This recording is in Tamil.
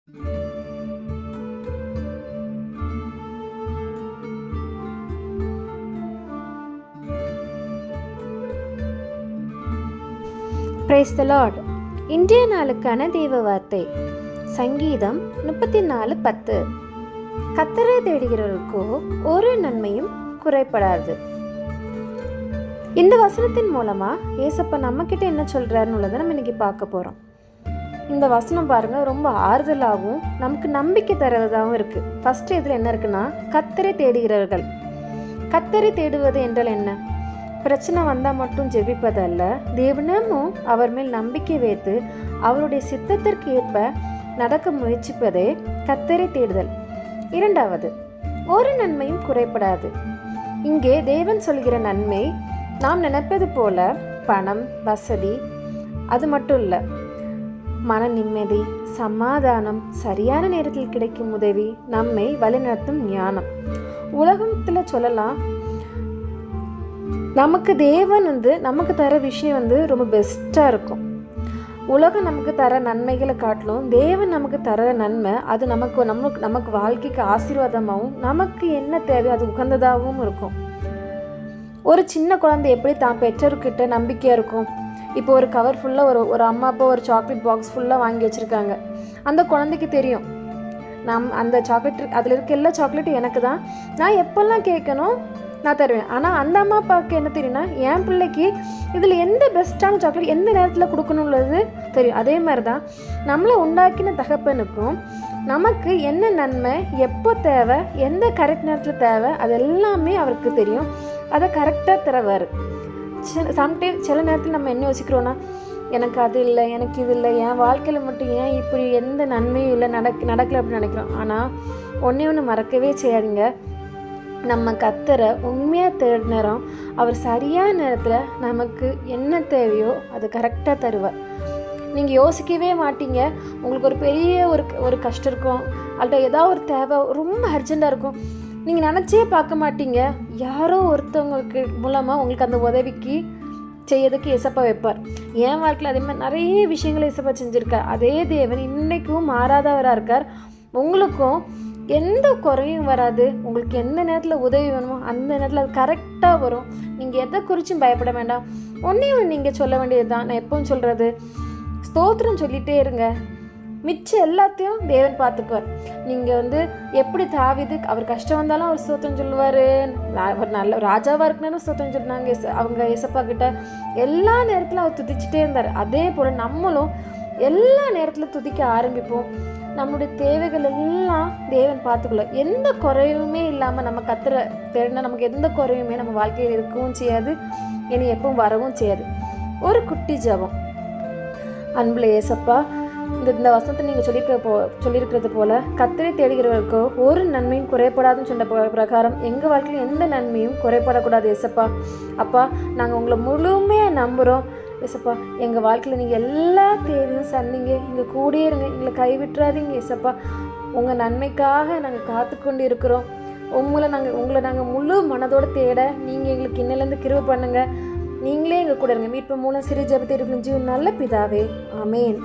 Praise the Lord. இன்றைய நாளுக்கான தேவ வார்த்தை சங்கீதம் 34:10. கர்த்தரை தேடுகிறவர்களுக்கோ ஒரு நன்மையும் குறைபடாது. இந்த வசனத்தின் மூலமா ஏசப்பா நம்ம கிட்ட என்ன சொல்றாருன்னு உள்ளதை நம்ம இன்னைக்கு பார்க்க போறோம். இந்த வசனம் பாருங்க, ரொம்ப ஆறுதலாகவும் நமக்கு நம்பிக்கை தருவதாகவும் இருக்கு. ஃபர்ஸ்ட் இதுல என்ன இருக்குன்னா, கர்த்தரை தேடுகிறவர்கள். கர்த்தரை தேடுவது என்றால் என்ன? பிரச்சனை வந்தால் மட்டும் ஜெபிப்பதல்ல, தேவனமும் அவர் மேல் நம்பிக்கை வைத்து அவருடைய சித்தத்திற்கு ஏற்ப நடக்க முயற்சிப்பதே கர்த்தரை தேடுதல். இரண்டாவது, ஒரு நன்மையும் குறைபடாது. இங்கே தேவன் சொல்கிற நன்மை நாம் நினைப்பது போல பணம், வசதி, அது மட்டும் இல்லை. மன நிம்மதி, சமாதானம், சரியான நேரத்தில் கிடைக்கும் உதவி, நம்மை வழிநடத்தும் ஞானம். உலகத்தில் சொல்லலாம், நமக்கு தேவன் நமக்கு தர விஷயம் ரொம்ப பெஸ்ட்டாக இருக்கும். உலகம் நமக்கு தர நன்மைகளை காட்டிலும் தேவன் நமக்கு தர நன்மை அது நமக்கு வாழ்க்கைக்கு ஆசீர்வாதமாகவும் நமக்கு என்ன தேவை அது உகந்ததாகவும் இருக்கும். ஒரு சின்ன குழந்தை எப்படி தான் பெற்றோர்கிட்ட நம்பிக்கையாக இருக்கும். இப்போ ஒரு கவர் ஃபுல்லாக ஒரு அம்மா அப்பா ஒரு சாக்லேட் பாக்ஸ் ஃபுல்லாக வாங்கி வச்சுருக்காங்க. அந்த குழந்தைக்கு தெரியும், அந்த சாக்லேட் அதில் இருக்க எல்லா சாக்லேட்டும் எனக்கு தான், நான் எப்போல்லாம் கேட்கணும் நான் தருவேன். ஆனால் அந்த அம்மா அப்பாவுக்கு என்ன தெரியும்னா, என் பிள்ளைக்கு இதில் எந்த பெஸ்ட்டான சாக்லேட் எந்த நேரத்தில் கொடுக்கணுன்றது தெரியும். அதே மாதிரி தான் நம்மளை உண்டாக்கின தகப்பனுக்கும் நமக்கு என்ன நன்மை, எப்போ தேவை, எந்த கரெக்ட் நேரத்தில் தேவை, அது எல்லாமே அவருக்கு தெரியும். அதை கரெக்டாக தருவார். சம்டைம் சில நேரத்தில் நம்ம என்ன யோசிக்கிறோன்னா, எனக்கு அது இல்லை, எனக்கு இது இல்லை, என் வாழ்க்கையில் மட்டும் ஏன் இப்படி எந்த நன்மையும் இல்லை, நடக்கலை அப்படின்னு நினைக்கிறோம். ஆனால் ஒன்று மறக்கவே செய்யாதீங்க, நம்ம கர்த்தரை உண்மையாக தேடினோம், அவர் சரியான நேரத்தில் நமக்கு என்ன தேவையோ அது கரெக்டாக தருவார். நீங்கள் யோசிக்கவே மாட்டீங்க. உங்களுக்கு ஒரு பெரிய ஒரு கஷ்டம் இருக்கும், அல்லது ஏதாவது ஒரு தேவை ரொம்ப அர்ஜெண்ட்டாக இருக்கும், நீங்கள் நினச்சே பார்க்க மாட்டீங்க, யாரோ ஒருத்தவங்களுக்கு மூலமாக உங்களுக்கு அந்த உதவிக்கு செய்யறதுக்கு ஏசப்பா வைப்பார். என் வாழ்க்கையில் அதே மாதிரி நிறைய விஷயங்களை ஏசப்பா செஞ்சுருக்கார். அதே தேவன் இன்றைக்கும் மாறாதவராக இருக்கார். உங்களுக்கும் எந்த குறையும் வராது. உங்களுக்கு எந்த நேரத்தில் உதவி வேணுமோ அந்த நேரத்தில் அது கரெக்டாக வரும். நீங்கள் எதை குறித்தும் பயப்பட வேண்டாம். ஒன்றே நீங்கள் சொல்ல வேண்டியது தான், நான் எப்பவும் சொல்கிறது, ஸ்தோத்திரம் சொல்லிகிட்டே இருங்க. மிச்சம் எல்லாத்தையும் தேவன் பார்த்துக்குவார். நீங்கள் எப்படி தாவீது, அவர் கஷ்டம் வந்தாலும் அவர் ஸ்தோத்திரம் சொல்லுவார். அவர் நல்ல ராஜாவாக இருக்கணும்னு ஸ்தோத்திரம் சொன்னாங்க அவங்க ஏசப்பா கிட்ட. எல்லா நேரத்திலும் அவர் துதிச்சுட்டே இருந்தார். அதே போல் நம்மளும் எல்லா நேரத்திலும் துதிக்க ஆரம்பிப்போம். நம்மளுடைய தேவைகள் எல்லாம் தேவன் பார்த்துக்கொள்ள, எந்த குறையுமே இல்லாமல் நம்ம கர்த்தரை தேடினா நமக்கு எந்த குறையுமே நம்ம வாழ்க்கையில் இருக்கவும் செய்யாது, இனி எப்பவும் வரவும் செய்யாது. ஒரு குட்டி ஜெபம். அன்புள்ள ஏசப்பா, இந்த வசனத்தை நீங்கள் சொல்லியிருக்கிறது போல கர்த்தரை தேடுகிறவர்களுக்கோ ஒரு நன்மையும் குறைபடாதுன்னு சொன்ன பிரகாரம் எங்கள் வாழ்க்கையில் எந்த நன்மையும் குறைபடக்கூடாது ஏசப்பா. அப்பா, நாங்கள் உங்களை முழுமையாக நம்புகிறோம் ஏசப்பா. எங்கள் வாழ்க்கையில் நீங்கள் எல்லா தேவையும் சந்திங்க, எங்கள் கூடயே இருங்க, எங்களை கைவிட்டுறாதீங்க ஏசப்பா. உங்கள் நன்மைக்காக நாங்கள் காத்துக்கொண்டு இருக்கிறோம். உங்களை நாங்கள் முழு மனதோடு தேட நீங்கள் எங்களுக்கு இன்னிலேருந்து கிருபை பண்ணுங்கள். நீங்களே எங்கள் கூட இருங்க. மீட்பு மூலம் சிறு ஜெபத்தை இருக்கும் ஜீவன் நல்ல பிதாவே, ஆமேன்.